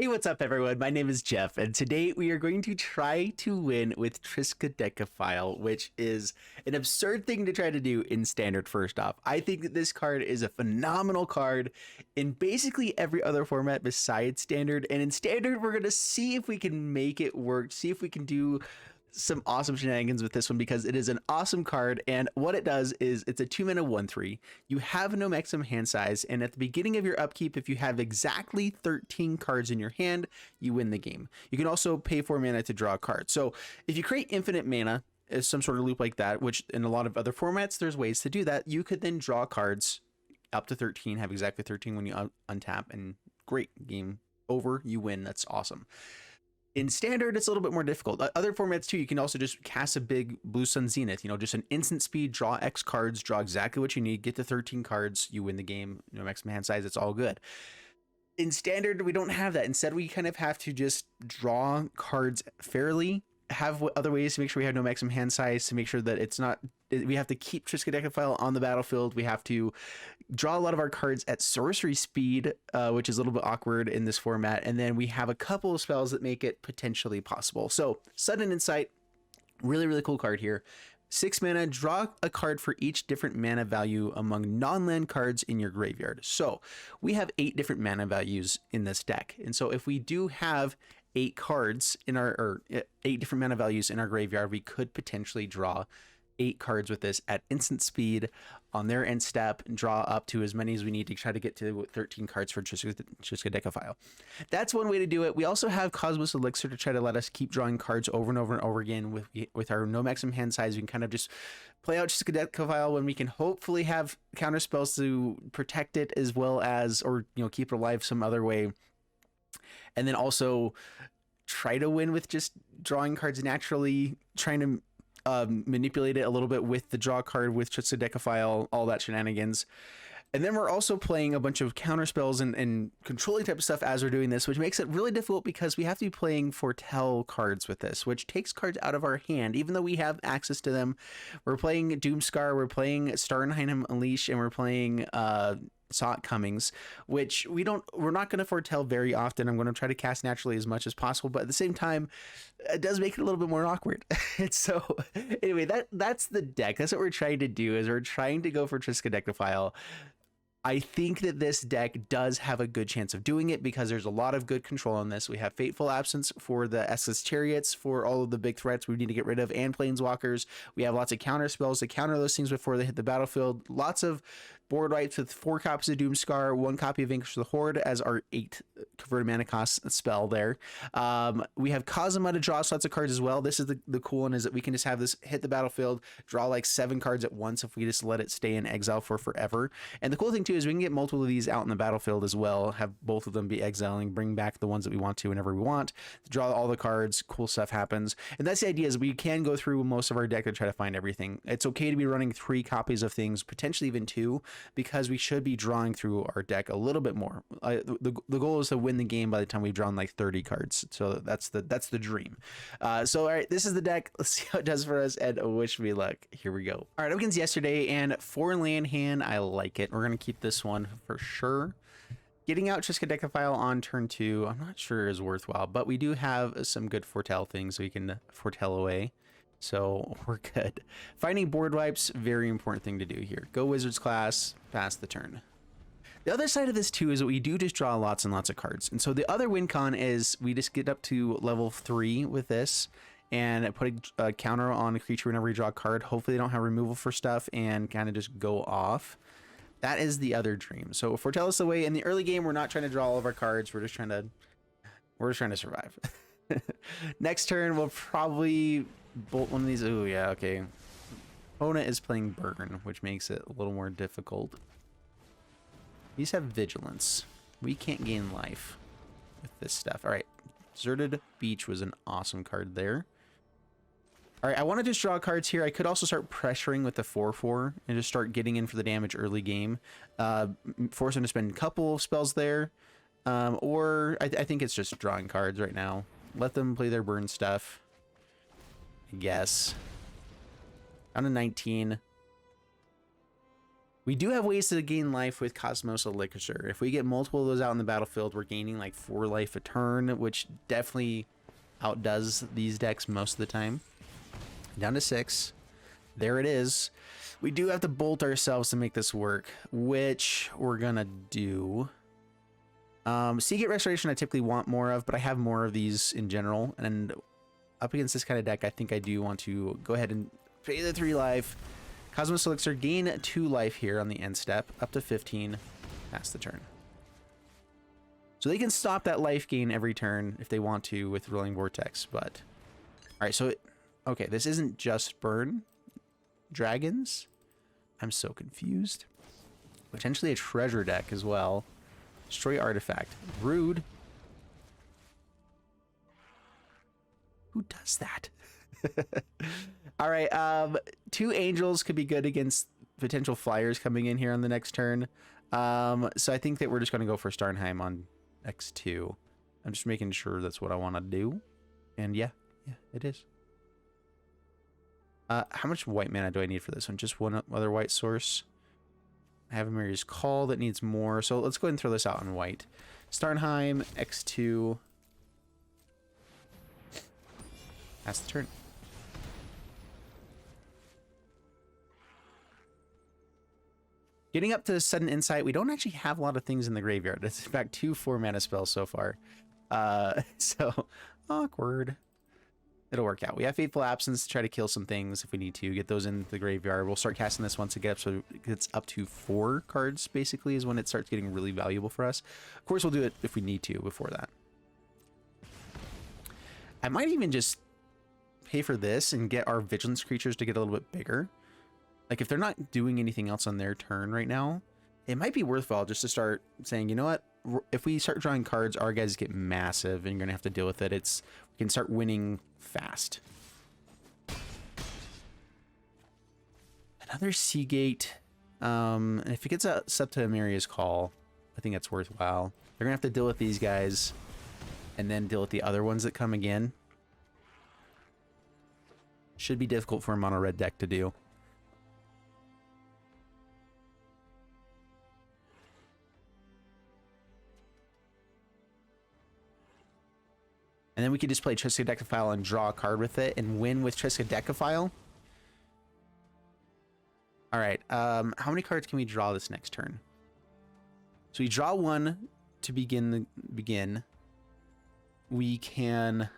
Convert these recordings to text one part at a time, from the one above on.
Hey, what's up, everyone? My name is Jeff, and today we are going to try to win with Triskaidekaphile, which is an absurd thing to try to do in Standard. First off, I think that this card is a phenomenal card in basically every other format besides Standard, and in Standard, we're going to see if we can make it work, see if we can do some awesome shenanigans with this one, because it is an awesome card. And what it does is it's a 2-mana 1/3. You have no maximum hand size, and at the beginning of your upkeep, if you have exactly 13 cards in your hand, you win the game. You can also pay 4 mana to draw a card. So if you create infinite mana as some sort of loop like that, which in a lot of other formats there's ways to do that, you could then draw cards up to 13, have exactly 13 when you untap, and great, game over, you win. That's awesome. In Standard, it's a little bit more difficult. Other formats too, you can also just cast a big Blue Sun Zenith, just an instant speed, draw X cards, draw exactly what you need, get to 13 cards, you win the game, no maximum hand size, it's all good. In Standard, we don't have that. Instead, we kind of have to just draw cards fairly, have other ways to make sure we have no maximum hand size, to make sure that it's not, we have to keep Triskaidekaphile on the battlefield. We have to draw a lot of our cards at sorcery speed, which is a little bit awkward in this format. And then we have a couple of spells that make it potentially possible. So Sudden Insight, really, really cool card here. 6 mana, draw a card for each different mana value among non-land cards in your graveyard. So we have 8 different mana values in this deck. And so if we do have 8 cards in our, or 8 different mana values in our graveyard, we could potentially draw 8 cards with this at instant speed on their end step, and draw up to as many as we need to try to get to 13 cards for Triskaidekaphile. That's one way to do it. We also have Cosmos Elixir to try to let us keep drawing cards over and over and over again with our no maximum hand size. We can kind of just play out Triskaidekaphile when we can hopefully have counter spells to protect it, as well as, or keep it alive some other way. And then also try to win with just drawing cards naturally, trying to manipulate it a little bit with the draw card with Triskaidekaphile, all that shenanigans. And then we're also playing a bunch of counter spells and controlling type of stuff as we're doing this, which makes it really difficult because we have to be playing foretell cards with this, which takes cards out of our hand, even though we have access to them. We're playing Doomskar, we're playing Starnheim Unleashed, and we're playing Sought Comings, which we're not going to foretell very often. I'm going to try to cast naturally as much as possible, but at the same time, it does make it a little bit more awkward. So anyway, that's the deck. That's what we're trying to do, is we're trying to go for Triskaidekaphile. I think that this deck does have a good chance of doing it because there's a lot of good control on this. We have Fateful Absence for the SS Chariots, for all of the big threats we need to get rid of, and Planeswalkers. We have lots of counter spells to counter those things before they hit the battlefield. Lots of board wipes with 4 copies of Doomskar, 1 copy of Vanquish the Horde as our 8 converted mana cost spell there. We have Cosima to draw us lots of cards as well. This is the cool one, is that we can just have this hit the battlefield, draw like 7 cards at once if we just let it stay in exile for forever. And the cool thing too is we can get multiple of these out in the battlefield as well, have both of them be exiling, bring back the ones that we want to whenever we want, draw all the cards, cool stuff happens. And that's the idea, is we can go through most of our deck to try to find everything. It's okay to be running 3 copies of things, potentially even 2, because we should be drawing through our deck a little bit more. The goal is to win the game by the time we've drawn like 30 cards. So that's the dream. So all right, this is the deck. Let's see how it does for us, and wish me luck. Here we go. All right, Opens yesterday, and 4 land hand. I like it. We're gonna keep this one for sure. Getting out Triskaidekaphile on turn 2, I'm not sure is worthwhile, but we do have some good foretell things we can foretell away. So we're good. Finding board wipes, very important thing to do here. Go Wizards class, pass the turn. The other side of this too is that we do just draw lots and lots of cards. And so the other win con is we just get up to level 3 with this and put a counter on a creature whenever we draw a card. Hopefully they don't have removal for stuff and kind of just go off. That is the other dream. So foretell us away. In the early game, we're not trying to draw all of our cards. We're just trying to survive. Next turn, we'll probably bolt one of these. Oh yeah, okay. Opponent is playing Burn, which makes it a little more difficult. These have Vigilance. We can't gain life with this stuff. All right, Deserted Beach was an awesome card there. All right, I want to just draw cards here. I could also start pressuring with the 4/4 and just start getting in for the damage early game. Force them to spend a couple of spells there. Or I think it's just drawing cards right now. Let them play their burn stuff, I guess. On a 19. We do have ways to gain life with Cosmos Elixir. If we get multiple of those out in the battlefield, we're gaining like 4 life a turn, which definitely outdoes these decks most of the time. Down to 6. There it is. We do have to bolt ourselves to make this work, which we're gonna do. Seagate Restoration I typically want more of, but I have more of these in general. And up against this kind of deck, I think I do want to go ahead and pay the 3 life. Cosmos Elixir, gain 2 life here on the end step, up to 15, pass the turn. So they can stop that life gain every turn if they want to with Rolling Vortex, but... Alright, so... Okay, this isn't just burn dragons. I'm so confused. Potentially a treasure deck as well. Destroy artifact. Rude. Who does that? All right, 2 angels could be good against potential flyers coming in here on the next turn. So I think that we're just going to go for Starnheim on X2. I'm just making sure that's what I want to do. And yeah, it is. How much white mana do I need for this one? Just one other white source. I have Emeria's Call that needs more. So let's go ahead and throw this out on white. Starnheim, X2. Pass the turn. Getting up to Sudden Insight, we don't actually have a lot of things in the graveyard. It's in fact 2 4-mana spells so far. So awkward. It'll work out. We have Fateful Absence to try to kill some things if we need to. Get those in the graveyard. We'll start casting this once it gets up, so it gets up to 4 cards, basically, is when it starts getting really valuable for us. Of course, we'll do it if we need to before that. I might even just pay for this and get our Vigilance creatures to get a little bit bigger. Like, if they're not doing anything else on their turn right now, it might be worthwhile just to start saying, you know what? If we start drawing cards, our guys get massive and you're going to have to deal with it. We can start winning fast. Another Seagate. If it gets up to Emeria's Call, I think that's worthwhile. They're going to have to deal with these guys and then deal with the other ones that come again. Should be difficult for a mono red deck to do. And then we could just play Triskaidekaphile and draw a card with it and win with Triskaidekaphile. All right. How many cards can we draw this next turn? So we draw 1 to begin. We can,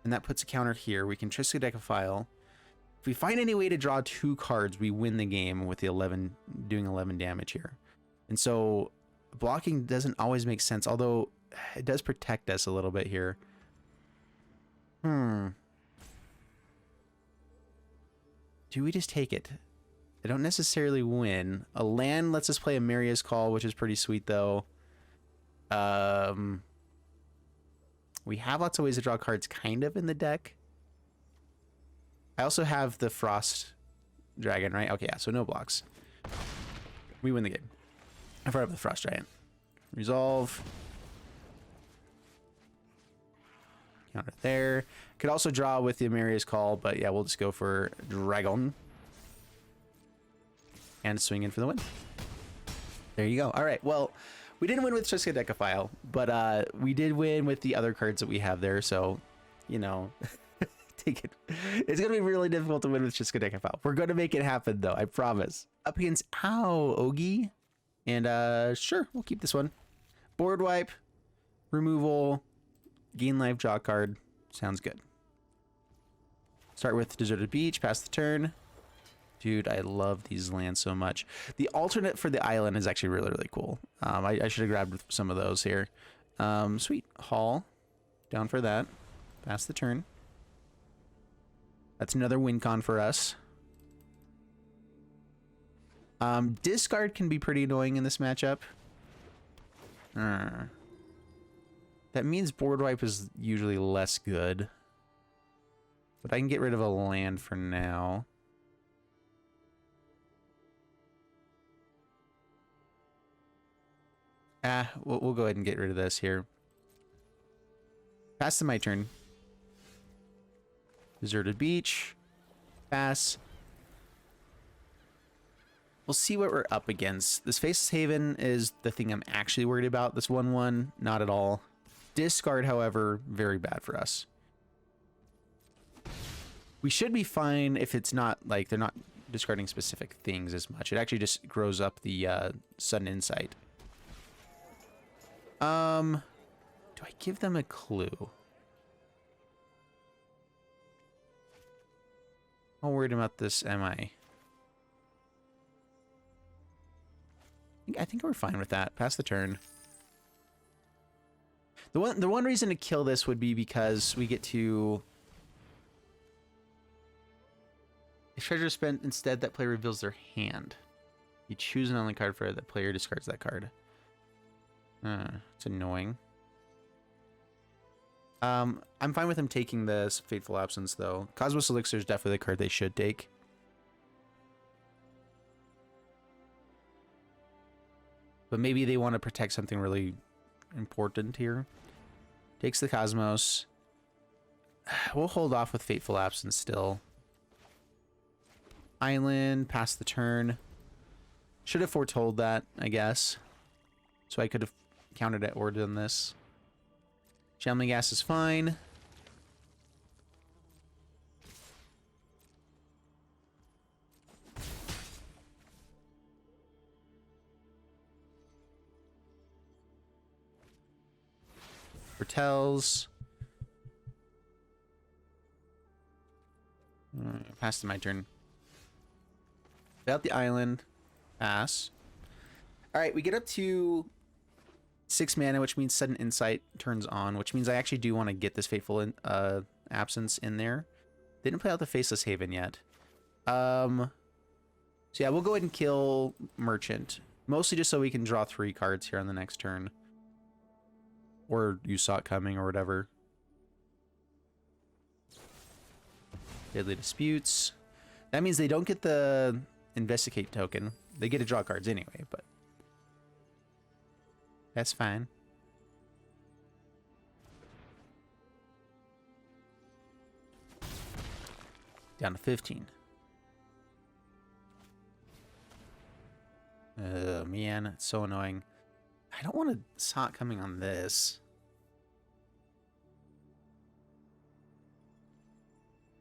and that puts a counter here. We can Triskaidekaphile. If we find any way to draw 2 cards, we win the game with the 11, doing 11 damage here. And so blocking doesn't always make sense, although it does protect us a little bit here. Do we just take it? I don't necessarily win. A land lets us play Emeria's Call, which is pretty sweet, though. We have lots of ways to draw cards kind of in the deck. I also have the Frost Dragon, right? Okay, yeah, so no blocks. We win the game. I forgot about the Frost Giant. Resolve. Counter there. Could also draw with the Emeria's Call, but yeah, we'll just go for Dragon. And swing in for the win. There you go. All right, well, we didn't win with Triskaidekaphile, but we did win with the other cards that we have there, so, you know, take it. It's going to be really difficult to win with Triskaidekaphile. We're going to make it happen, though, I promise. Up against Ogi. And sure, we'll keep this one. Board wipe, removal, gain life, draw card. Sounds good. Start with Deserted Beach, pass the turn. Dude, I love these lands so much. The alternate for the island is actually really, really cool. I should have grabbed some of those here. Sweet. Hall. Down for that. Pass the turn. That's another win con for us. Discard can be pretty annoying in this matchup. That means board wipe is usually less good. But I can get rid of a land for now. We'll go ahead and get rid of this here. Pass to my turn. Deserted Beach. Pass. we'll see what we're up against. This Faceless Haven is the thing I'm actually worried about. This 1/1, not at all. Discard, however, very bad for us. We should be fine if it's not like they're not discarding specific things as much. It actually just grows up the sudden insight. Do I give them a clue? How worried about this am I? I think we're fine with that. Pass the turn. The one reason to kill this would be because we get to... If treasure is spent instead, that player reveals their hand. You choose an only card for it, that player discards that card. It's annoying. I'm fine with him taking this Fateful Absence, though. Cosmos Elixir is definitely the card they should take. But maybe they want to protect something really important here. Takes the Cosmos. We'll hold off with Fateful Absence still. Island, pass the turn. Should have foretold that, I guess. So I could have countered it or done this. Channeling Gas is fine. Foretells. Pass to my turn. Without the island. Pass. Alright, we get up to 6 mana, which means Sudden Insight turns on, which means I actually do want to get this Fateful Absence in there. They didn't play out the Faceless Haven yet. So yeah, we'll go ahead and kill Merchant. Mostly just so we can draw 3 cards here on the next turn. Or you saw it coming or whatever. Deadly Disputes. That means they don't get the Investigate token. They get to draw cards anyway, but that's fine. Down to 15. Oh man, it's so annoying. I don't want to saw it coming on this.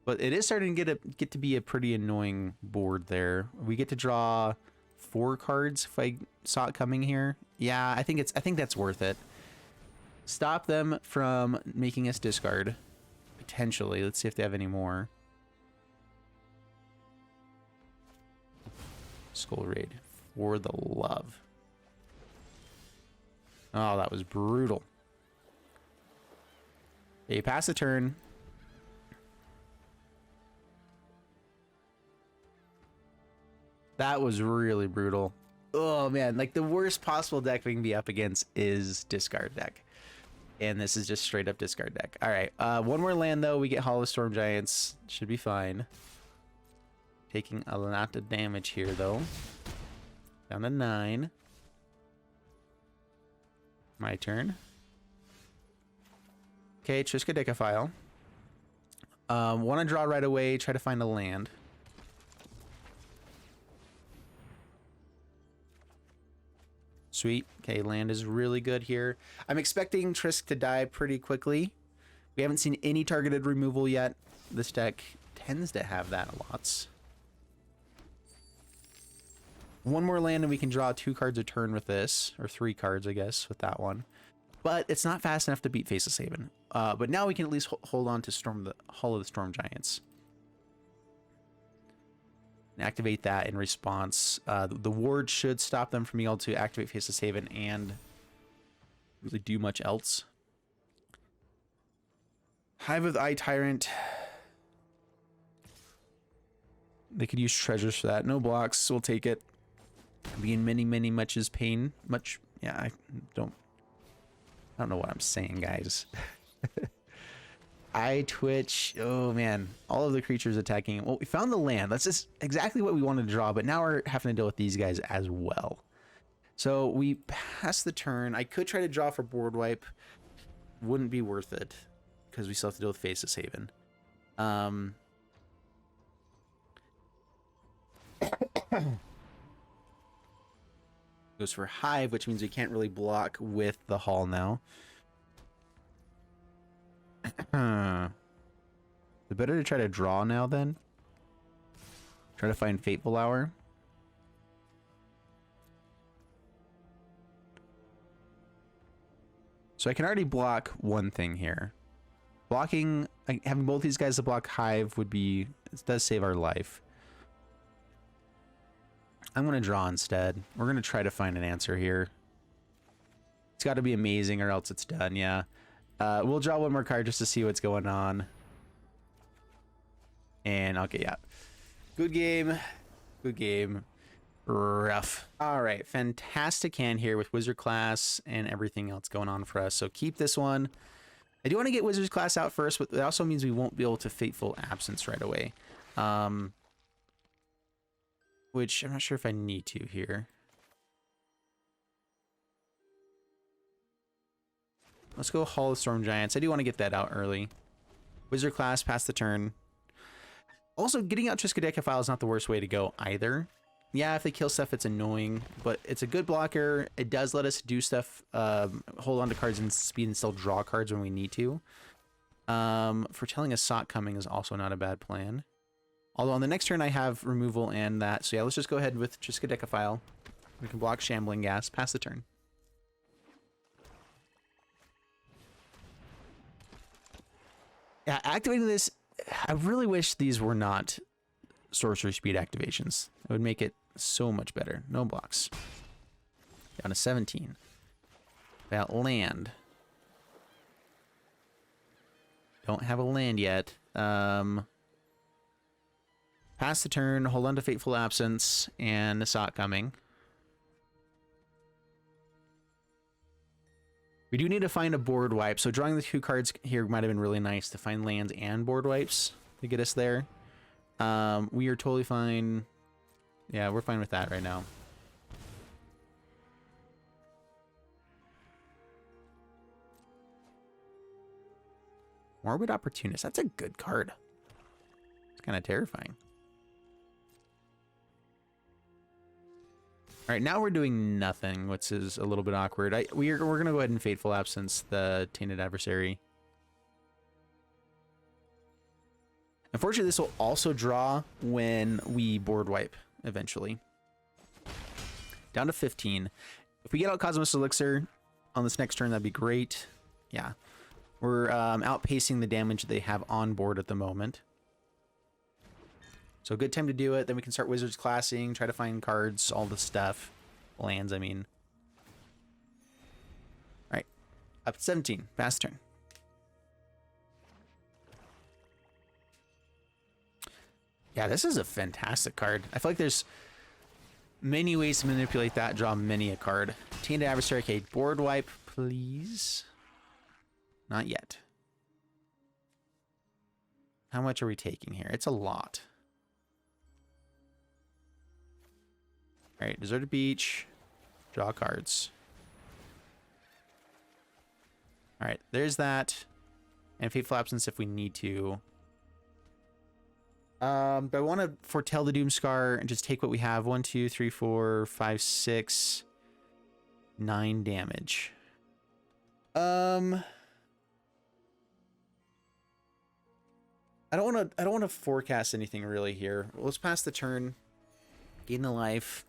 But it is starting to get to be a pretty annoying board there. We get to draw 4 cards if I saw it coming here. Yeah, I think that's worth it. Stop them from making us discard. Potentially. Let's see if they have any more. Skull Raid. For the love. Oh, that was brutal. Okay, pass the turn. That was really brutal. Oh man, like the worst possible deck we can be up against is discard deck. And this is just straight up discard deck. All right, one more land though. We get Hollow Storm Giants. Should be fine. Taking a lot of damage here though. Down to 9. My turn. Okay, Triskaidekaphile. Want to draw right away, try to find a land. Sweet. Okay, land is really good here. I'm expecting Trisk to die pretty quickly. We haven't seen any targeted removal yet. This deck tends to have that lots. One more land and we can draw 2 cards a turn with this. Or 3 cards, I guess, with that one. But it's not fast enough to beat Faceless Haven. But now we can at least hold on to Hollow the Storm Giants. And activate that in response. The ward should stop them from being able to activate Faceless Haven and really do much else. Hive of the Eye Tyrant. They could use treasures for that. No blocks. We'll take it. Be in many much's pain. Much. Yeah, I don't know what I'm saying, guys. Eye Twitch. Oh man, all of the creatures attacking. Well, we found the land. That's just exactly what we wanted to draw, but now we're having to deal with these guys as well. So we pass the turn. I could try to draw for board wipe. Wouldn't be worth it because we still have to deal with Faceless Haven. Goes for Hive, which means we can't really block with the Hall now. It's better to try to draw now then. Try to find Fateful Hour. So I can already block one thing here. Blocking, having both these guys to block Hive would be, it does save our life. I'm going to draw instead. We're going to try to find an answer here. It's got to be amazing or else it's done, yeah. We'll draw one more card just to see what's going on. And okay, yeah. Good game. Good game. Rough. All right, fantastic hand here with Wizard class and everything else going on for us. So keep this one. I do want to get Wizard's class out first, but that also means we won't be able to Fateful Absence right away. Which I'm not sure if I need to here. Let's go Hall of Storm Giants. I do want to get that out early. Wizard class, pass the turn. Also, getting out Triskaidekaphile is not the worst way to go either. Yeah, if they kill stuff, it's annoying, but it's a good blocker. It does let us do stuff, hold on to cards and speed and still draw cards when we need to. Foretelling a Sock coming is also not a bad plan. Although on the next turn I have removal and that. So yeah, let's just go ahead with Triskaidekaphile. We can block Shambling Gas, pass the turn. Yeah, activating this, I really wish these were not sorcery speed activations. It would make it so much better. No blocks. Down to 17. About land. Don't have a land yet. Pass the turn, hold on to Fateful Absence, and the Sock coming. We do need to find a board wipe, so drawing the 2 cards here might have been really nice to find lands and board wipes to get us there. We are totally fine. Yeah, we're fine with that right now. Morbid Opportunist. That's a good card. It's kind of terrifying. All right, now we're doing nothing, which is a little bit awkward. We're going to go ahead and Fateful Absence the Tainted Adversary. Unfortunately, this will also draw when we board wipe eventually. Down to 15. If we get out Cosmos Elixir on this next turn, that'd be great. Yeah. We're outpacing the damage they have on board at the moment. So good time to do it. Then we can start Wizards classing, try to find cards, all the stuff. Lands, I mean. All right. Up to 17. Fast turn. Yeah, this is a fantastic card. I feel like there's many ways to manipulate that, draw many a card. Tainted Adversary, okay, board wipe, please. Not yet. How much are we taking here? It's a lot. All right, Deserted Beach, draw cards. All right, there's that. And Fateful Absence if we need to. But I want to foretell the Doomskar and just take what we have. 1, 2, 3, 4, 5, 6, 9 damage. I don't want to forecast anything really here. Let's pass the turn. Gain the life.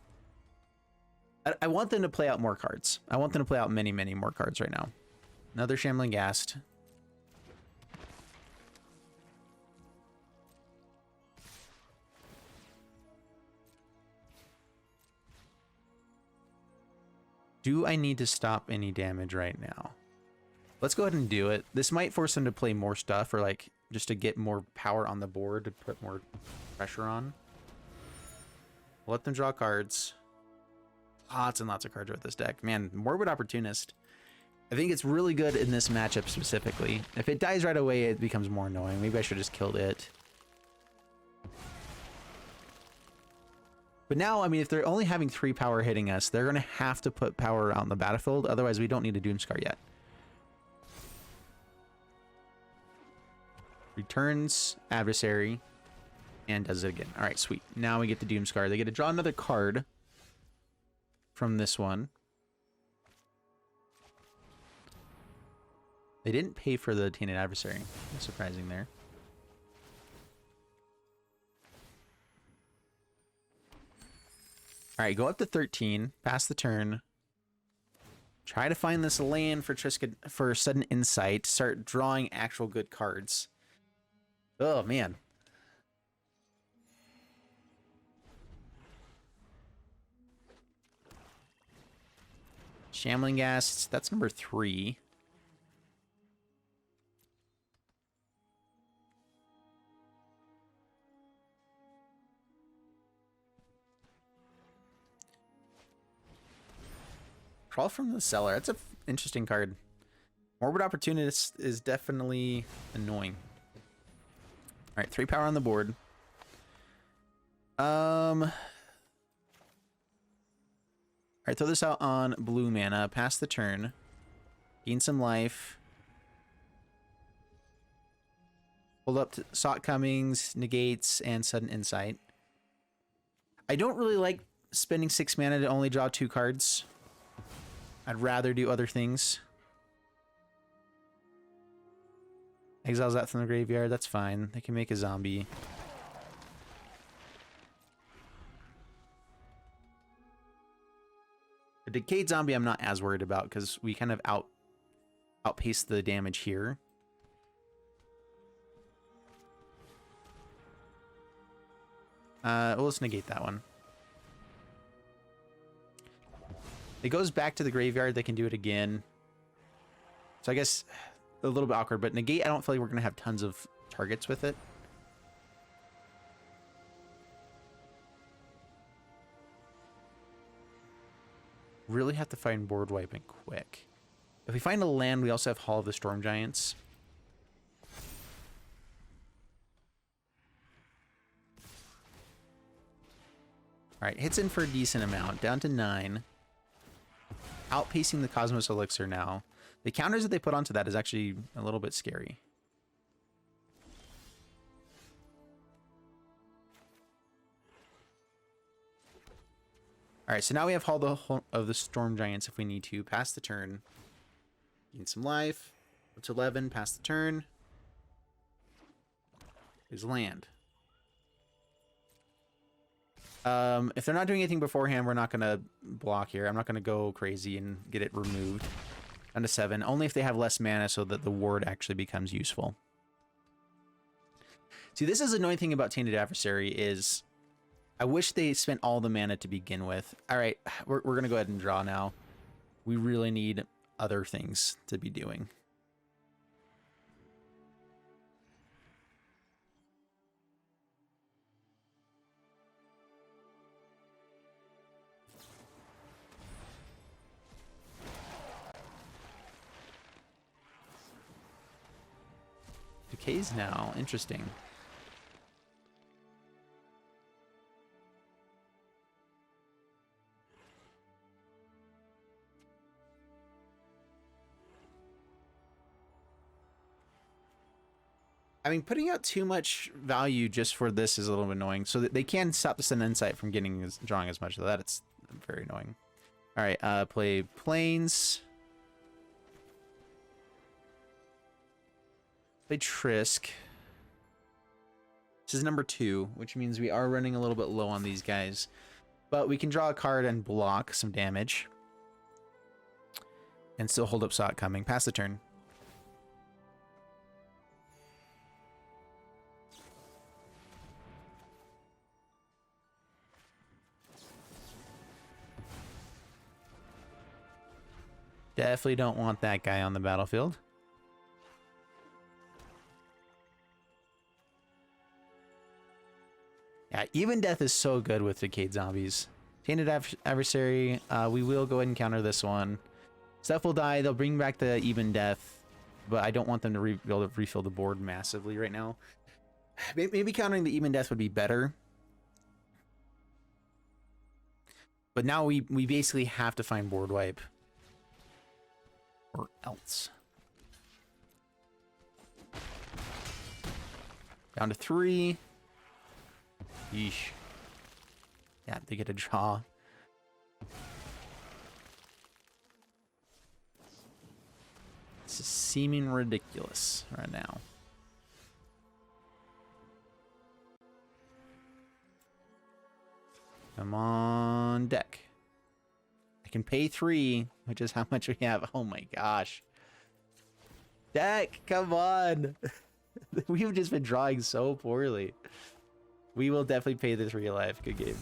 I want them to play out more cards. I want them to play out many, many more cards right now. Another Shambling Ghast. Do I need to stop any damage right now? Let's go ahead and do it. This might force them to play more stuff or like just to get more power on the board to put more pressure on. Let them draw cards. Lots and lots of cards with this deck. Man, Morbid Opportunist. I think it's really good in this matchup specifically. If it dies right away, it becomes more annoying. Maybe I should have just killed it. But now, I mean, if they're only having 3 power hitting us, they're going to have to put power out on the battlefield. Otherwise, we don't need a Doomskar yet. Returns Adversary and does it again. All right, sweet. Now we get the Doomskar. They get to draw another card from this one. They didn't pay for the Tainted Adversary. That's surprising there. All right, go up to 13, pass the turn. Try to find this land for Triska for Sudden Insight. Start drawing actual good cards. Oh, man. Shambling Ghast, that's number 3. Crawl from the Cellar. That's an interesting card. Morbid Opportunist is definitely annoying. All right, 3 power on the board. All right, throw this out on blue mana. Pass the turn. Gain some life. Hold up to Sought Cummings, Negates, and Sudden Insight. I don't really like spending 6 mana to only draw 2 cards. I'd rather do other things. Exiles that from the graveyard. That's fine. They can make a zombie. The Decayed Zombie I'm not as worried about because we kind of outpace the damage here. Well, let's negate that one. It goes back to the graveyard. They can do it again. So I guess a little bit awkward, but negate, I don't feel like we're going to have tons of targets with it. Really have to find board wiping quick. If we find a land, we also have Hall of the Storm Giants. All right, hits in for a decent amount. Down to 9. Outpacing the Cosmos Elixir now. The counters that they put onto that is actually a little bit scary. All right, so now we have Hall of the Storm Giants if we need to. Pass the turn. Gain some life. Up to 11, pass the turn. Is land. If they're not doing anything beforehand, we're not going to block here. I'm not going to go crazy and get it removed. Down to 7. Only if they have less mana so that the ward actually becomes useful. See, this is the annoying thing about Tainted Adversary is I wish they spent all the mana to begin with. All right, we're going to go ahead and draw now. We really need other things to be doing. Decays now. Interesting. I mean, putting out too much value just for this is a little bit annoying. So that they can stop the Sudden Insight from drawing as much of that. It's very annoying. All right, play Plains. Play Trisk. This is number 2, which means we are running a little bit low on these guys. But we can draw a card and block some damage. And still hold up Sought Coming. Pass the turn. Definitely don't want that guy on the battlefield. Yeah, Even Death is so good with Decayed Zombies. Tainted Adversary, we will go ahead and counter this one. Stuff will die, they'll bring back the Even Death, but I don't want them to be able to refill the board massively right now. Maybe countering the Even Death would be better. But now we basically have to find board wipe. Or else. Down to 3. Yeesh. Yeah, they get a draw. This is seeming ridiculous right now. Come on, deck. I can pay 3, which is how much we have. Oh my gosh. Deck, come on. We've just been drawing so poorly. We will definitely pay the 3 alive. Good game.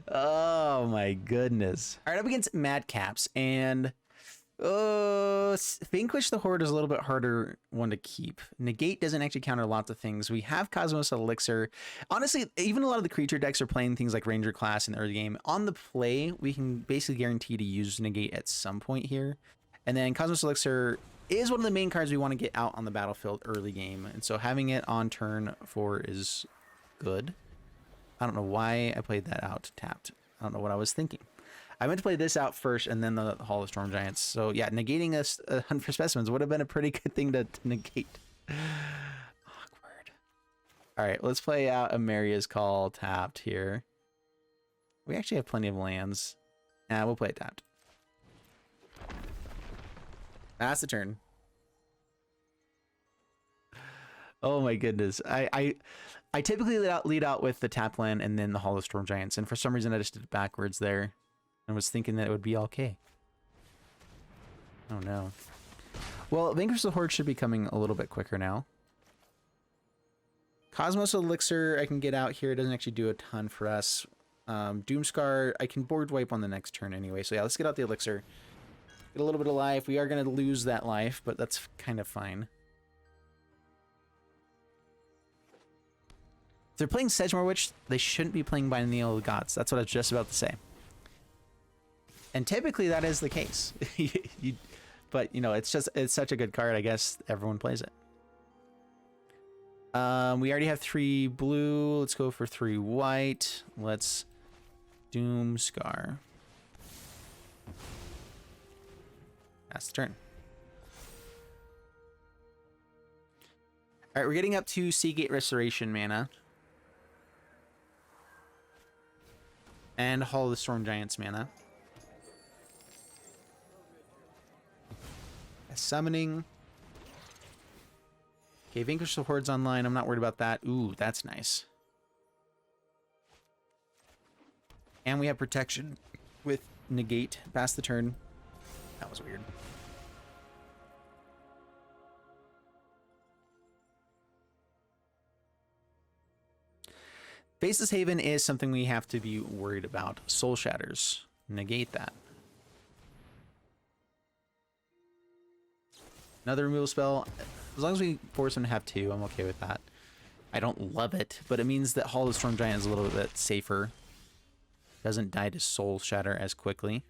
Oh my goodness. All right, up against Madcaps, and Vanquish the Horde is a little bit harder one to keep. Negate doesn't actually counter lots of things. We have Cosmos Elixir. Honestly, even a lot of the creature decks are playing things like Ranger class in the early game. On the play, we can basically guarantee to use Negate at some point here. And then Cosmos Elixir is one of the main cards we want to get out on the battlefield early game. And so having it on turn 4 is good. I don't know why I played that out tapped. I don't know what I was thinking. I meant to play this out first and then the Hall of Storm Giants. So yeah, negating a hunt for specimens would have been a pretty good thing to negate. Awkward. All right, let's play out Emeria's Call tapped here. We actually have plenty of lands. We'll play it tapped. That's the turn. Oh my goodness. I typically lead out with the tap land and then the Hall of Storm Giants, and for some reason I just did it backwards there and was thinking that it would be okay. Oh no. Well, Vanquish the Horde should be coming a little bit quicker now. Cosmos Elixir I can get out here. It doesn't actually do a ton for us. Doomskar I can board wipe on the next turn anyway. So yeah, let's get out the Elixir. Get a little bit of life. We are going to lose that life, but that's kind of fine. If they're playing Sedgemoor Witch, they shouldn't be playing Biennial of the Gods. That's what I was just about to say. And typically that is the case. But, you know, it's such a good card, I guess everyone plays it. We already have 3 blue. Let's go for 3 white. Let's Doomskar. That's the turn. All right, we're getting up to Seagate Restoration mana. And Hall of the Storm Giants mana. Summoning. Okay, Vanquish the Horde's online. I'm not worried about that. Ooh, that's nice. And we have protection with Negate. Pass the turn. That was weird. Faceless Haven is something we have to be worried about. Soul Shatters. Negate that. Another removal spell. As long as we force him to have 2, I'm okay with that. I don't love it, but it means that Hall of Storm Giant is a little bit safer. Doesn't die to Soul Shatter as quickly.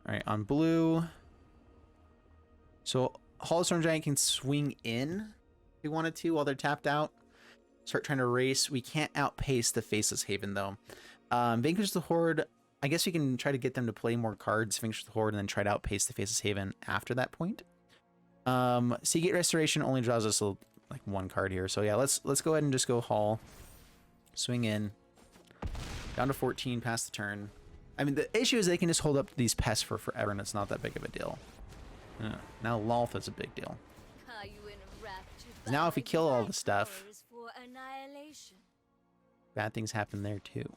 Alright, on blue. So Hall of Storm Giant can swing in if we wanted to while they're tapped out. Start trying to race. We can't outpace the Faceless Haven though. Vanquish the Horde, I guess we can try to get them to play more cards, Vanquish the Horde, and then try to outpace the Faceless Haven after that point. Seagate Restoration only draws us like 1 card here. So yeah, let's go ahead and just go Hall. Swing in. Down to 14, pass the turn. I mean, the issue is they can just hold up these pests for forever and it's not that big of a deal. Now Lolth is a big deal. Now if we kill all the stuff, bad things happen there too.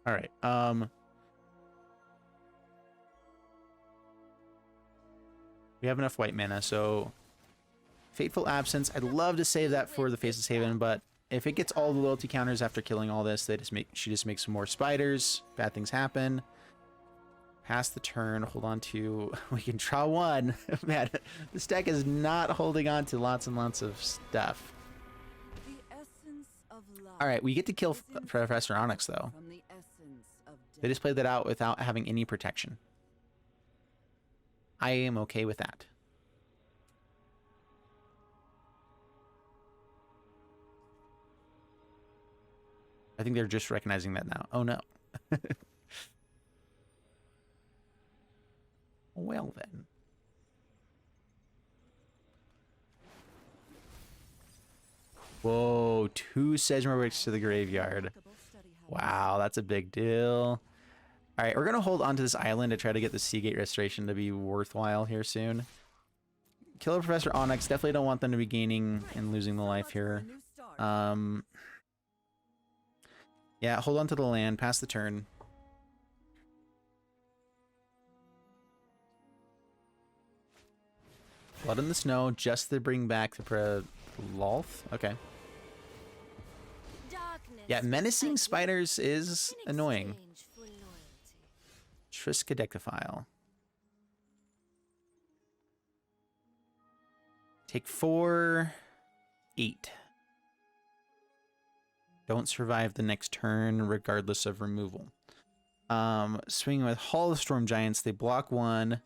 All right. We have enough white mana, so Fateful Absence. I'd love to save that for the Faceless Haven, but if it gets all the loyalty counters after killing all this, she just makes some more spiders. Bad things happen. Pass the turn. Hold on to. We can draw 1. Man, this deck is not holding on to lots and lots of stuff. All right, we get to kill Professor Onyx though. They just played that out without having any protection. I am okay with that. I think they're just recognizing that now. Oh no. Well then. Whoa, 2 Sedgemoor Witch to the graveyard. Wow, that's a big deal. All right, we're going to hold on to this island to try to get the Seagate Restoration to be worthwhile here soon. Killer Professor Onyx, definitely don't want them to be gaining and losing the life here. Yeah, hold on to the land, pass the turn. Blood in the Snow, just to bring back the Lolth? Okay. Yeah, Menacing Spiders is annoying. Triskaidekaphile. Take 4, 8. Don't survive the next turn, regardless of removal. Swinging with Hall of Storm Giants, they block 1.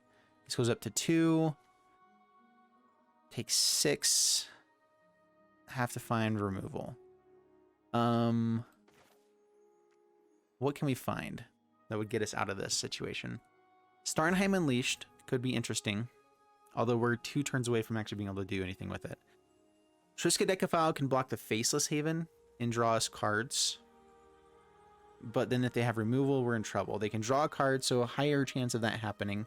This goes up to 2. Take 6. Have to find removal. What can we find that would get us out of this situation? Starnheim Unleashed could be interesting, although we're 2 turns away from actually being able to do anything with it. Triskaidekaphile can block the Faceless Haven and draw us cards. But then if they have removal, we're in trouble. They can draw a card, so a higher chance of that happening.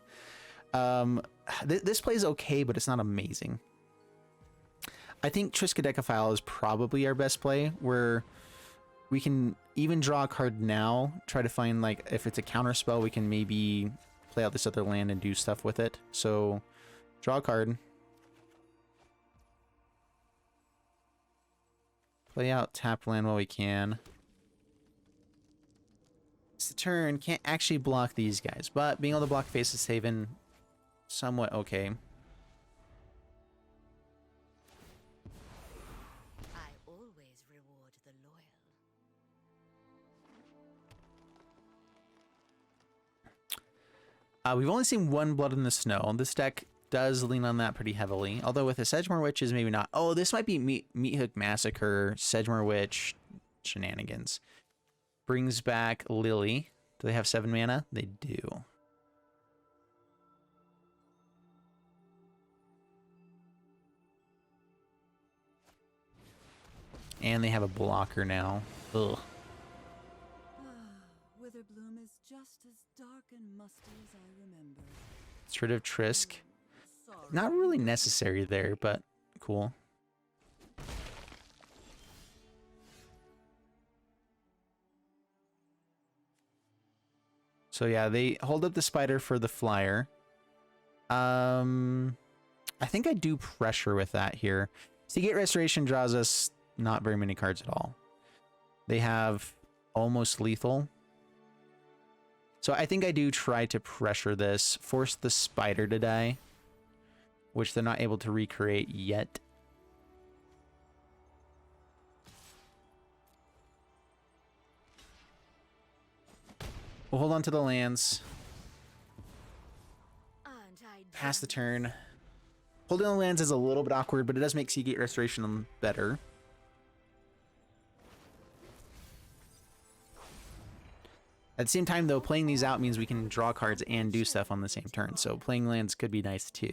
This play is okay, but it's not amazing. I think Triskaidekaphile is probably our best play, where we can even draw a card now, try to find, like, if it's a counter spell, we can maybe play out this other land and do stuff with it. So, draw a card. Play out tap land while we can. It's the turn, can't actually block these guys, but being able to block Faceless Haven, somewhat okay. We've only seen 1 Blood in the Snow. This deck does lean on that pretty heavily, although with the Sedgemoor Witches, maybe not. Oh, this might be Meathook Massacre, Sedgemoor Witch shenanigans. Brings back Lily. Do they have 7 mana? They do. And they have a blocker now. Ugh. Witherbloom is just as dark and musty as I remember. It's rid of Trisk. Not really necessary there, but cool. So yeah, they hold up the spider for the flyer. I think I do pressure with that here. Seagate Restoration draws us not very many cards at all. They have almost lethal. So I think I do try to pressure this, force the spider to die, which they're not able to recreate yet. We'll hold on to the lands. Pass the turn. Holding the lands is a little bit awkward, but it does make Seagate Restoration better. At the same time, though, playing these out means we can draw cards and do stuff on the same turn, so playing lands could be nice too.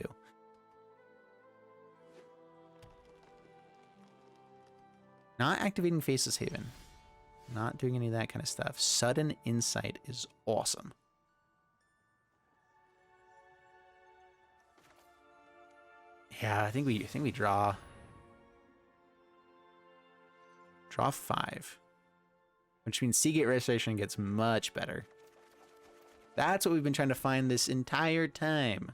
Not activating Faceless Haven. Not doing any of that kind of stuff. Sudden Insight is awesome. Yeah, I think we draw 5. Which means Seagate Restoration gets much better. That's what we've been trying to find this entire time.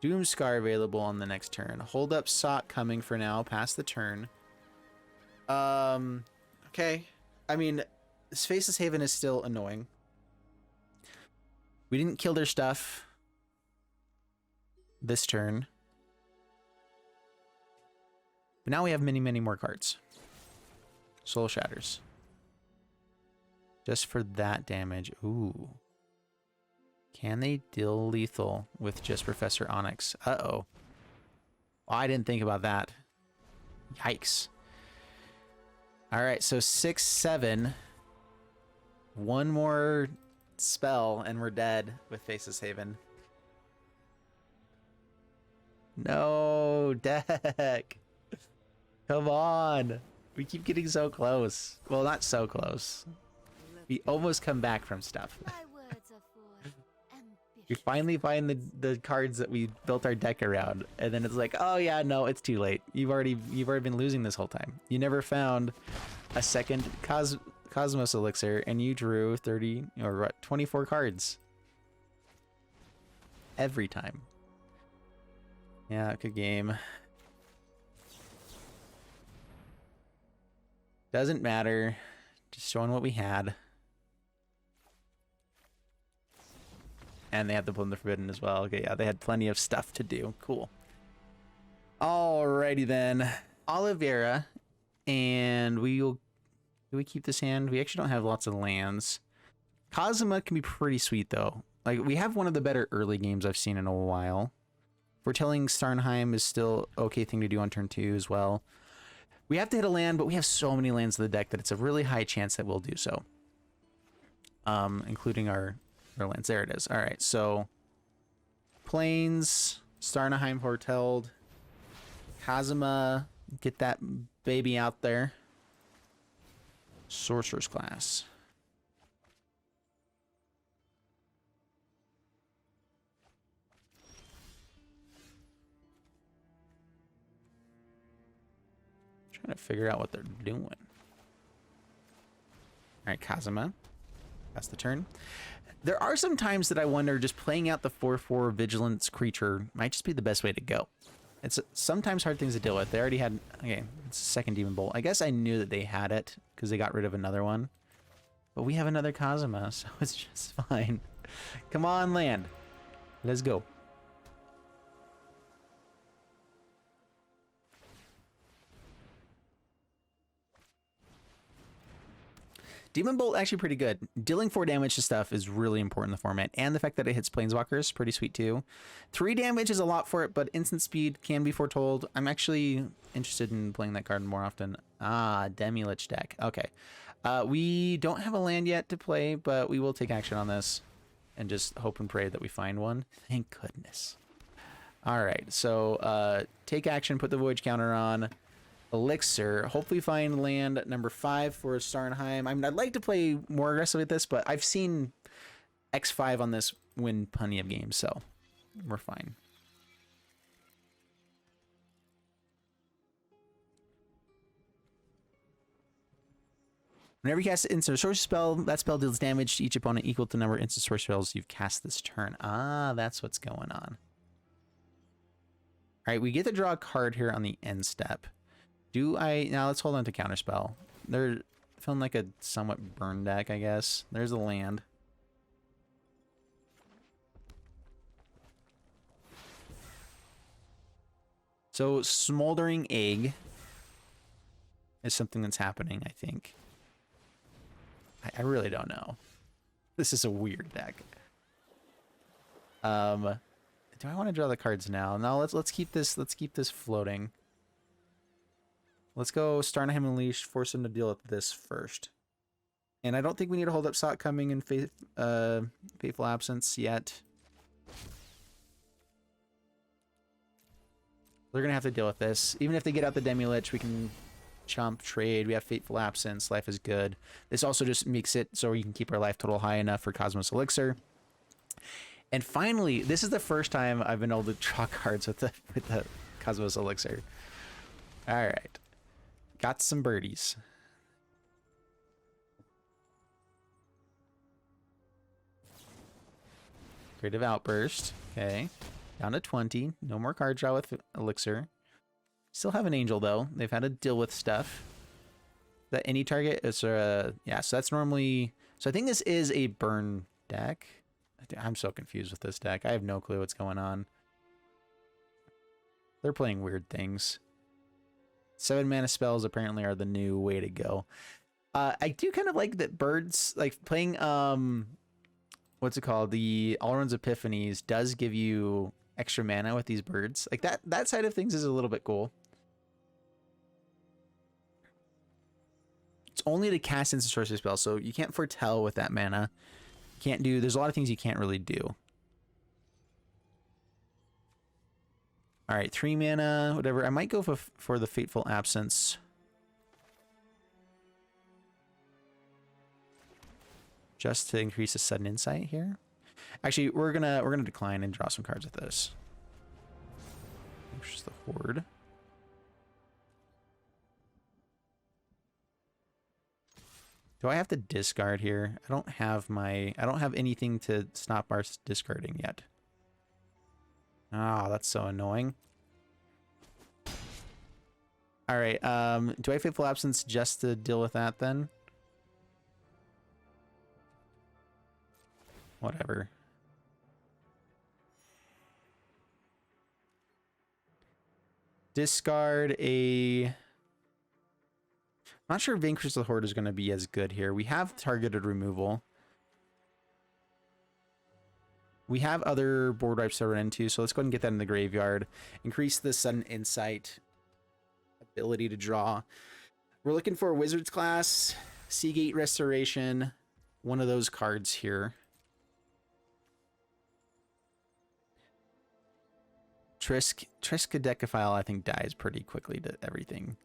Doomskar available on the next turn. Hold up Sock coming for now, past the turn. Okay. I mean, this Faceless Haven is still annoying. We didn't kill their stuff this turn. But now we have many, many more cards. Soul Shatters. Just for that damage. Ooh. Can they deal lethal with just Professor Onyx? Uh-oh. Oh, I didn't think about that. Yikes. Alright, so 6, 7. 1 more spell and we're dead with Faceless Haven. No, deck. Come on. We keep getting so close. Well, not so close. We almost come back from stuff. My words are for We ambition. finally find the cards that we built our deck around, and then it's like, oh yeah, no, it's too late. You've already been losing this whole time. You never found a second Cosmos Elixir, and you drew 30 or what, 24 cards every time. Yeah, good game. Doesn't matter. Just showing what we had. And they had to play the Forbidden as well. Okay, yeah, they had plenty of stuff to do. Cool. Alrighty then. Oliveira. And do we keep this hand? We actually don't have lots of lands. Cosima can be pretty sweet though. Like, we have one of the better early games I've seen in a while. Foretelling Starnheim is still okay thing to do on turn 2 as well. We have to hit a land, but we have so many lands in the deck that it's a really high chance that we'll do so. Including our lands. There it is. All right, so Plains, Starnheim Foretelled, Cosima, get that baby out there. Sorcerer's Class. Trying to figure out what they're doing. All right, Cosima. That's the turn. There are some times that I wonder, just playing out the 4/4 Vigilance creature might just be the best way to go. It's sometimes hard things to deal with. They already had, okay, it's a second Demon Bolt. I guess I knew that they had it because they got rid of another one. But we have another Cosima, so it's just fine. Come on, land. Let's go. Demon Bolt actually pretty good. Dealing 4 damage to stuff is really important in the format, and the fact that it hits Planeswalkers is pretty sweet too. 3 damage is a lot for it, but instant speed can be foretold. I'm actually interested in playing that card more often. Ah, Demi-Lich deck. Okay. We don't have a land yet to play, but we will take action on this and just hope and pray that we find one. Thank goodness. All right, so take action, put the Voyage counter on. Elixir, hopefully find land number 5 for Starnheim. I mean, I'd like to play more aggressively with this, but I've seen X5 on this win plenty of games, so we're fine. Whenever you cast an instant sorcery spell, that spell deals damage to each opponent equal to the number of instant sorcery spells you've cast this turn. Ah, that's what's going on. All right, we get to draw a card here on the end step. Now let's hold on to Counterspell. They're feeling like a somewhat burn deck, I guess. There's a land. So Smoldering Egg is something that's happening, I think. I really don't know. This is a weird deck. Do I want to draw the cards now? No, let's keep this floating. Let's go Starnheim Unleashed, force him to deal with this first. And I don't think we need to hold up Sock Coming and Fateful Absence yet. They're going to have to deal with this. Even if they get out the Demi-Lich, we can chump, trade. We have Fateful Absence. Life is good. This also just makes it so we can keep our life total high enough for Cosmos Elixir. And finally, this is the first time I've been able to draw cards with the Cosmos Elixir. All right. Got some birdies. Creative Outburst. Okay. Down to 20. No more card draw with Elixir. Still have an Angel, though. They've had to deal with stuff. That any target is... yeah, so that's normally... So I think this is a burn deck. I'm so confused with this deck. I have no clue what's going on. They're playing weird things. 7 mana spells apparently are the new way to go. I do kind of like that birds, like playing, what's it called? The Alrund's Epiphanies does give you extra mana with these birds. Like that side of things is a little bit cool. It's only to cast instant sorcery spells, so you can't foretell with that mana. You can't do, there's a lot of things you can't really do. All right, 3 mana, whatever. I might go for the Fateful Absence. Just to increase the sudden insight here. Actually, we're gonna decline and draw some cards with this. Vanquish the Horde. Do I have to discard here? I don't have anything to stop our discarding yet. Ah, that's so annoying. All right, do I have Fateful Absence just to deal with that then? Whatever. Discard a... I'm not sure Vanquish the Horde is going to be as good here. We have targeted removal. We have other board wipes to run into, so let's go ahead and get that in the graveyard. Increase the sudden insight ability to draw. We're looking for a Wizards class, Seagate Restoration, one of those cards here. Triskaidekaphile, I think, dies pretty quickly to everything.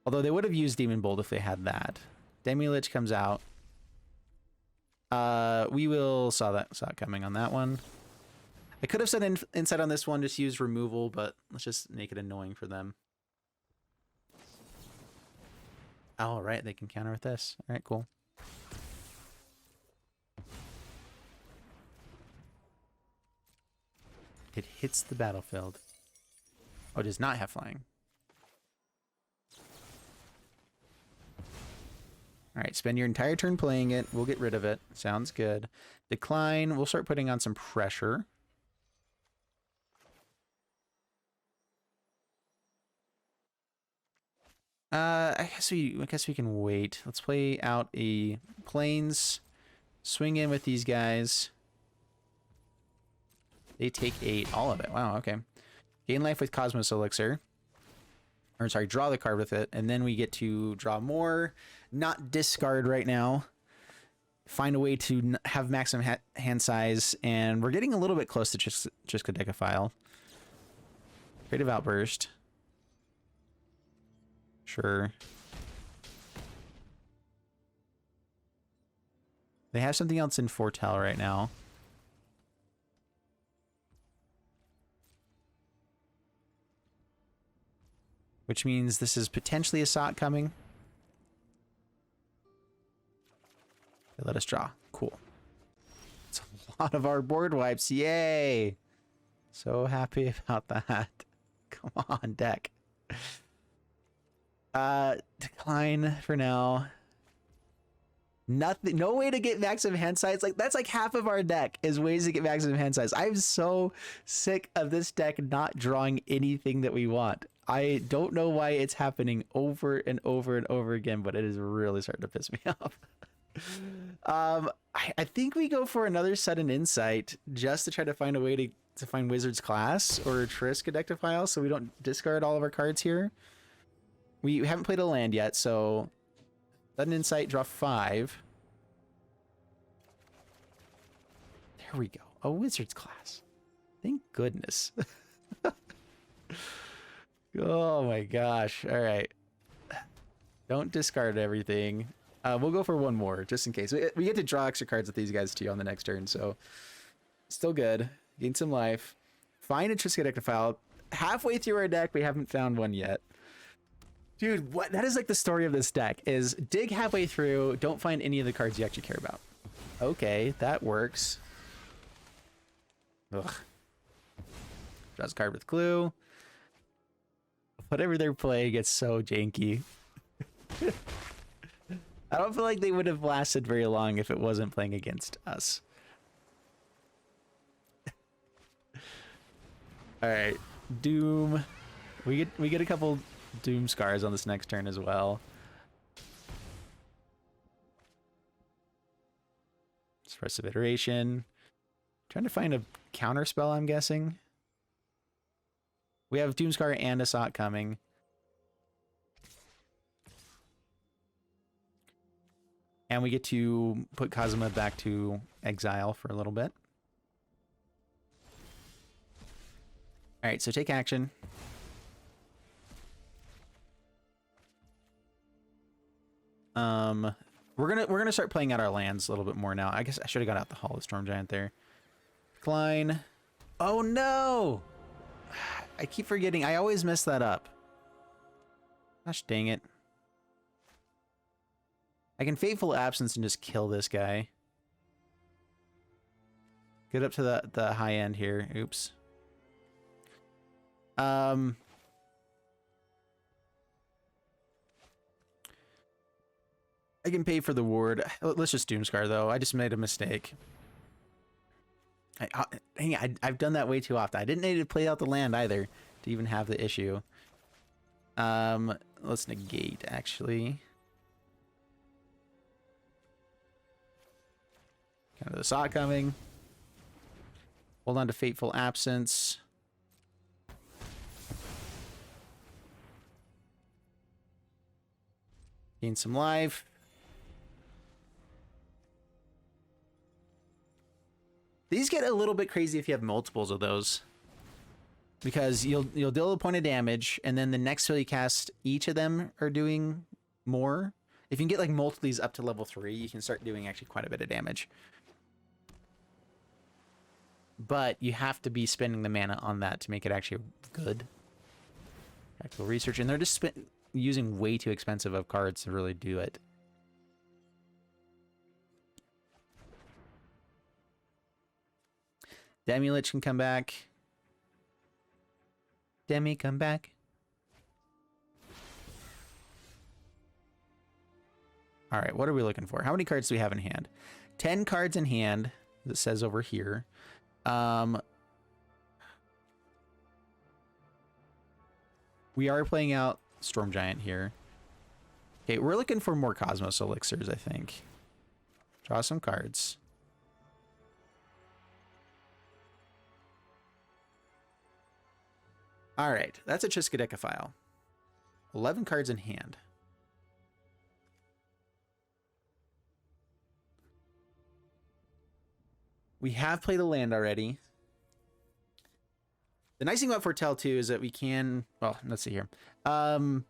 Although they would have used Demon Bolt if they had that. Demi-Lich comes out. We will saw it coming on that one. I could have set insight on this one, just use removal, but let's just make it annoying for them. All right, they can counter with this. All right, cool. It hits the battlefield. Oh, it does not have flying. All right, spend your entire turn playing it. We'll get rid of it. Sounds good. Decline. We'll start putting on some pressure. I guess we can wait. Let's play out a Plains. Swing in with these guys. They take 8. All of it. Wow, okay. Gain life with Cosmos Elixir. Or sorry, draw the card with it. And then we get to draw more. Not discard right now. Find a way to have maximum hand size. And we're getting a little bit close to Triskaidekaphile. Creative Outburst. Sure. They have something else in Foretell right now. Which means this is potentially a SOT coming. They let us draw. Cool. It's a lot of our board wipes. Yay! So happy about that. Come on, deck. Decline for now. Nothing. No way to get maximum hand size. Like, that's like half of our deck is ways to get maximum hand size. I'm so sick of this deck not drawing anything that we want. I don't know why it's happening over and over and over again, but it is really starting to piss me off. I think we go for another sudden insight just to try to find a way to find Wizard's class or Triskaidekaphile so we don't discard all of our cards here. We haven't played a land yet, so sudden insight, draw 5. There we go. A Wizard's class. Thank goodness. Oh my gosh. All right. Don't discard everything. We'll go for one more just in case. We get to draw extra cards with these guys too on the next turn, so still good. Gain some life. Find a Triskaidekaphile. Halfway through our deck, we haven't found one yet. Dude, what? That is like the story of this deck is dig halfway through, don't find any of the cards you actually care about. Okay, that works. Ugh. Draws a card with clue. Whatever they're playing gets so janky. I don't feel like they would have lasted very long if it wasn't playing against us. All right, Doom. We get a couple Doomskars on this next turn as well. Expressive Iteration. Trying to find a counter spell, I'm guessing. We have Doomskar and a SOT coming. And we get to put Cosima back to exile for a little bit. All right, so take action. We're gonna start playing out our lands a little bit more now. I guess I should have got out the Hall of Storm Giant there. Decline. Oh no! I keep forgetting. I always mess that up. Gosh dang it. I can Fateful Absence and just kill this guy. Get up to the high end here. Oops. I can pay for the ward. Let's just Doomskar though. I just made a mistake. I've done that way too often. I didn't need to play out the land either to even have the issue. Let's negate actually. Kind of the saw coming. Hold on to Fateful Absence. Gain some life. These get a little bit crazy if you have multiples of those. Because you'll deal a point of damage, and then the next spell you cast, each of them are doing more. If you can get like multiples up to level 3, you can start doing actually quite a bit of damage. But you have to be spending the mana on that to make it actually good. Practical research, and they're just using way too expensive of cards to really do it. Demi-Lich can come back. Demi, come back. All right, what are we looking for? How many cards do we have in hand? 10 cards in hand, as it says over here. We are playing out Storm Giant here. Okay, we're looking for more Cosmos Elixirs, I think. Draw some cards. All right, that's a Triskaidekaphile. 11 cards in hand. We have played a land already. The nice thing about Foretell too is that we can, well, let's see here. How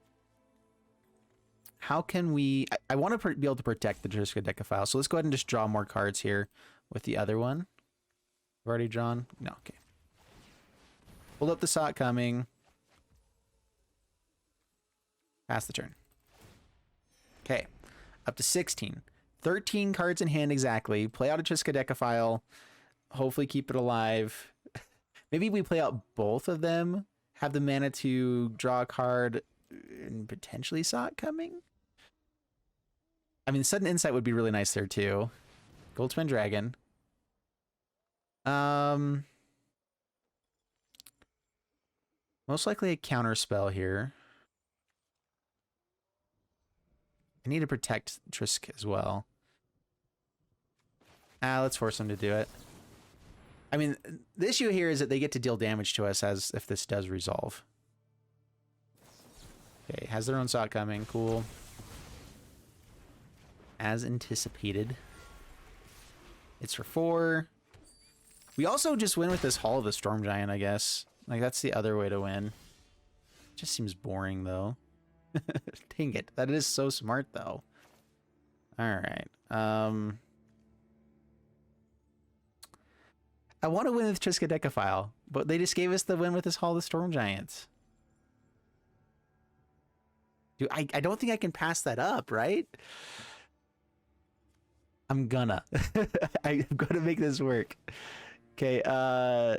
can we, I want to be able to protect the Triskaidekaphile, so let's go ahead and just draw more cards here with the other one. I've already drawn, no, okay. Hold up the Sot coming. Pass the turn. Okay, up to 16. 13 cards in hand exactly. Play out a Triskaidekaphile. Hopefully keep it alive. Maybe we play out both of them. Have the mana to draw a card and potentially Sot coming. I mean, Sudden Insight would be really nice there too. Goldspan Dragon. Most likely a counter spell here. I need to protect Trisk as well. Let's force them to do it. I mean, the issue here is that they get to deal damage to us as if this does resolve. Okay, has their own Sot coming. Cool. As anticipated. It's for 4. We also just win with this Hall of the Storm Giant, I guess. Like, that's the other way to win. Just seems boring, though. Dang it. That is so smart, though. Alright. I want to win with Triskaidekaphile, but they just gave us the win with this Hall of the Storm Giants. Dude, I don't think I can pass that up, right? I'm gonna. I'm gonna make this work. Okay, all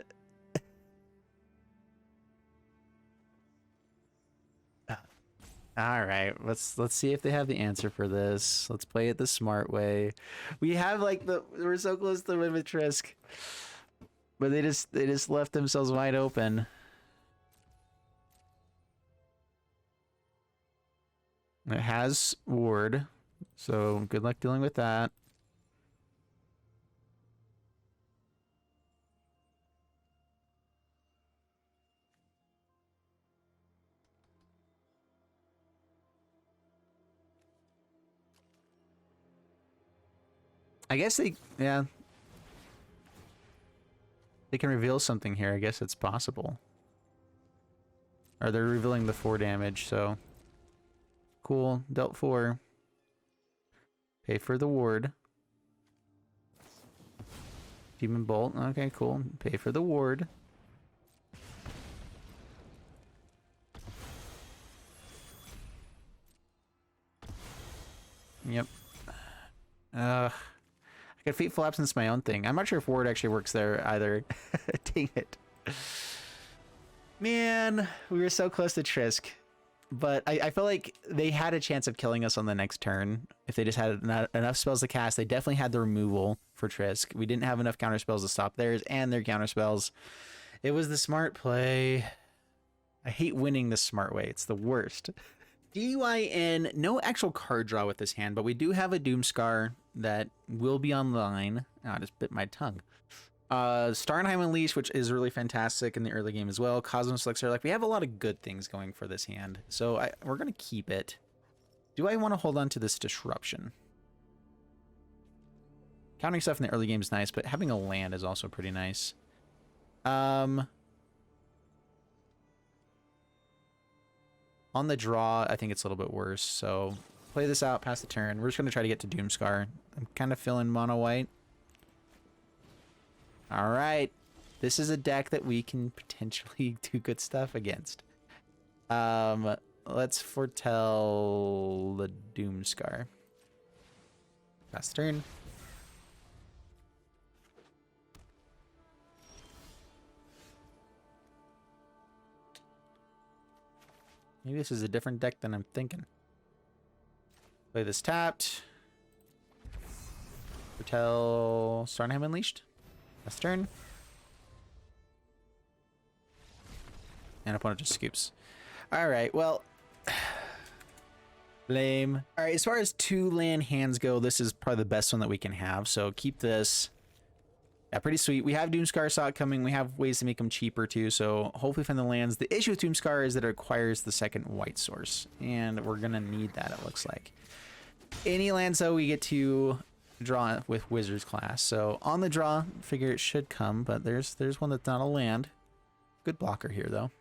right, let's see if they have the answer for this. Let's play it the smart way. We have like we're so close to win with Trisk, but they just left themselves wide open. It has ward, so good luck dealing with that. I guess they can reveal something here. I guess it's possible. Or they're revealing the 4 damage, so. Cool. Dealt 4. Pay for the ward. Demon Bolt. Okay, cool. Pay for the ward. Yep. I got Fateful Absence, my own thing. I'm not sure if ward actually works there either. Dang it. Man, we were so close to Trisk. But I feel like they had a chance of killing us on the next turn. If they just had enough spells to cast, they definitely had the removal for Trisk. We didn't have enough counter spells to stop theirs and their counter spells. It was the smart play. I hate winning the smart way. It's the worst. DYN, no actual card draw with this hand, but we do have a Doomskar that will be online. Oh, I just bit my tongue. Starnheim Unleashed, which is really fantastic in the early game as well. Cosmos Elixir, like we have a lot of good things going for this hand, so we're gonna keep it. Do I want to hold on to this Disruption? Countering stuff in the early game is nice, but having a land is also pretty nice. On the draw, I think it's a little bit worse, so play this out, pass the turn. We're just gonna try to get to Doomskar. I'm kind of feeling mono white. All right, this is a deck that we can potentially do good stuff against. Let's foretell the Doomskar. Pass the turn. Maybe this is a different deck than I'm thinking. Play this tapped. Foretell Starnheim Unleashed. Last turn. And opponent just scoops. Alright, well. Lame. Alright, as far as 2 land hands go, this is probably the best one that we can have. So keep this. Yeah, pretty sweet. We have Doomskar Sock coming. We have ways to make them cheaper too. So hopefully find the lands. The issue with Doomskar is that it requires the second white source. And we're going to need that, it looks like. Any lands, though, we get to draw with Wizard's class. So on the draw, figure it should come, but there's one that's not a land. Good blocker here, though.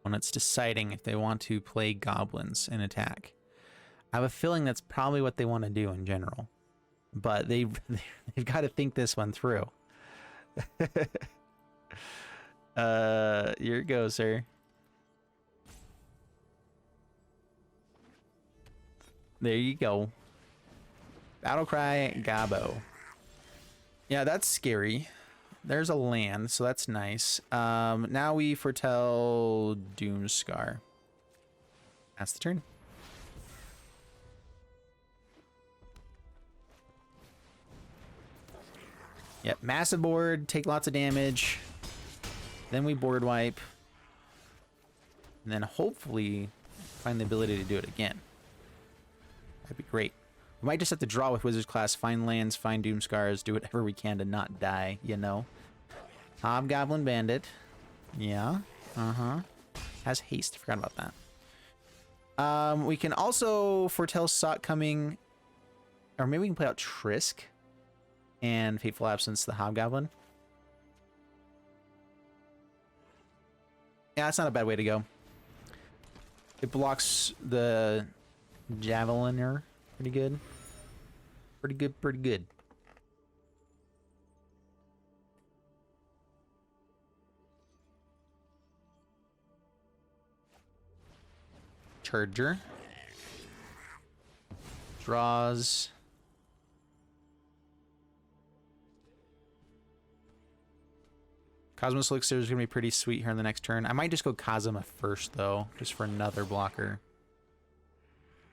When it's deciding if they want to play goblins in attack. I have a feeling that's probably what they want to do in general. But they've got to think this one through. Here it goes, sir. There you go. Battlecry Gabo. Yeah, that's scary. There's a land, so that's nice. Now we foretell Doomskar. That's the turn. Yep, massive board, take lots of damage. Then we board wipe. And then hopefully find the ability to do it again. That'd be great. We might just have to draw with Wizard's class, find lands, find Doomskars, do whatever we can to not die, you know. Hobgoblin Bandit. Yeah. Has haste, forgot about that. We can also foretell Sock coming, or maybe we can play out Trisk and Fateful Absence, the Hobgoblin. Yeah, that's not a bad way to go. It blocks the Javeliner pretty good. Pretty good, pretty good. Charger. Draws. Cosmos Elixir is going to be pretty sweet here in the next turn. I might just go Cosima first, though, just for another blocker.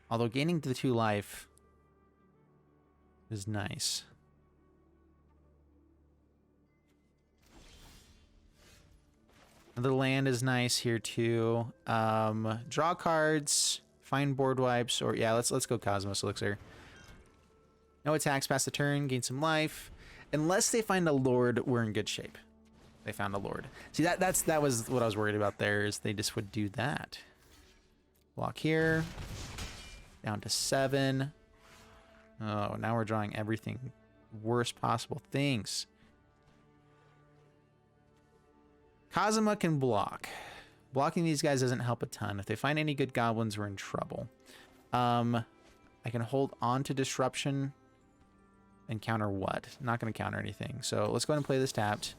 Although gaining the 2 life is nice. Another land is nice here, too. Draw cards, find board wipes, or yeah, let's go Cosmos Elixir. No attacks past the turn, gain some life. Unless they find a Lord, we're in good shape. They found a Lord. See, that was what I was worried about there, is they just would do that. Block here. Down to 7. Oh, now we're drawing everything. Worst possible things. Cosima can block. Blocking these guys doesn't help a ton. If they find any good goblins, we're in trouble. I can hold on to Disruption and counter what? Not going to counter anything. So let's go ahead and play this tapped.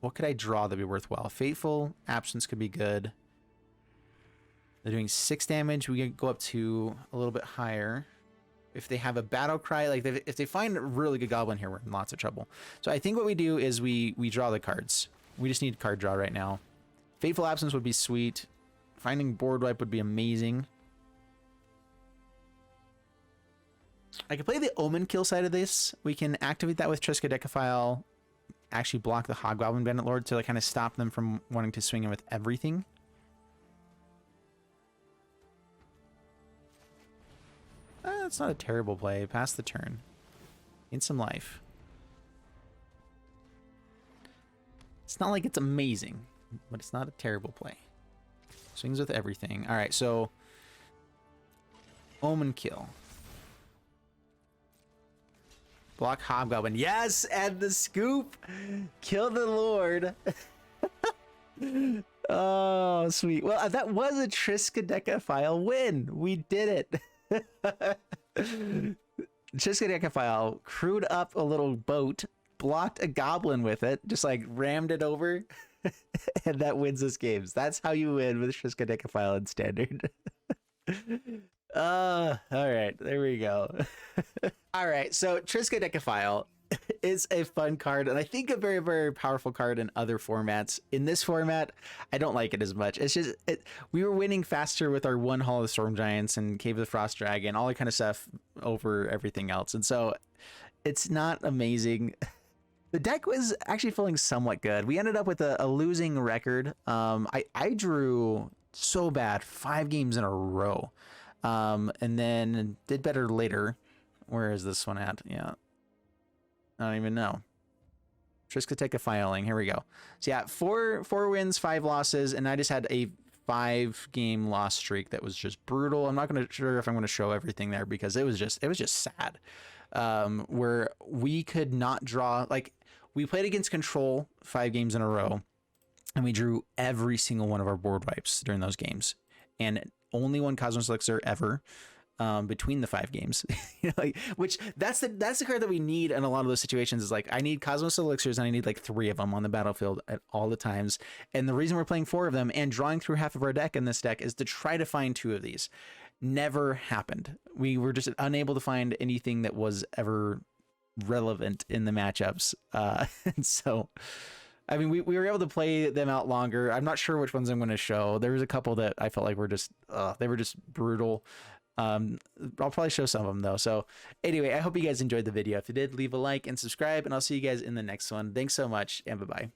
What could I draw that'd be worthwhile? Fateful Absence could be good. They're doing 6 damage. We can go up to a little bit higher. If they have a battle cry, like if they find a really good goblin here, we're in lots of trouble. So I think what we do is we draw the cards. We just need card draw right now. Fateful Absence would be sweet. Finding board wipe would be amazing. I could play the Omen kill side of this. We can activate that with Triskaidekaphile. Actually block the Hobgoblin Bandit Lord to like kind of stop them from wanting to swing in with everything. That's not a terrible play. Pass the turn. Gain some life. It's not like it's amazing, but it's not a terrible play. Swings with everything. All right, so Omen kill. Block Hobgoblin. Yes, and the scoop. Kill the Lord. Oh, sweet. Well, that was a Triskaidekaphile win. We did it. Triskaidekaphile crewed up a little boat, blocked a goblin with it, just like rammed it over, and that wins us games. That's how you win with Triskaidekaphile in Standard. All right, there we go. All right, so Triskaidekaphile is a fun card, and I think a very, very powerful card in other formats. In this format, I don't like it as much. It's just we were winning faster with our one Hall of the Storm Giants and Cave of the Frost Dragon, all that kind of stuff over everything else, and so it's not amazing. The deck was actually feeling somewhat good. We ended up with a losing record. I drew so bad 5 games in a row, and then did better later. Where is this one at? Yeah. I don't even know. Triskaidekaphiling. Here we go. So yeah, 4 wins, 5 losses, and I just had a 5-game loss streak that was just brutal. I'm not sure if I'm going to show everything there because it was just sad. Where we could not draw. Like, we played against Control 5 games in a row, and we drew every single one of our board wipes during those games, and only one Cosmos Elixir ever. Between the 5 games, you know, like, which that's the card that we need in a lot of those situations. Is like, I need Cosmos Elixirs and I need like 3 of them on the battlefield at all the times. And the reason we're playing 4 of them and drawing through half of our deck in this deck is to try to find 2 of these. Never happened. We were just unable to find anything that was ever relevant in the matchups. And so, I mean, we were able to play them out longer. I'm not sure which ones I'm going to show. There was a couple that I felt like were just, they were just brutal. I'll probably show some of them though. So anyway, I hope you guys enjoyed the video. If you did, leave a like and subscribe, and I'll see you guys in the next one. Thanks so much, and bye-bye.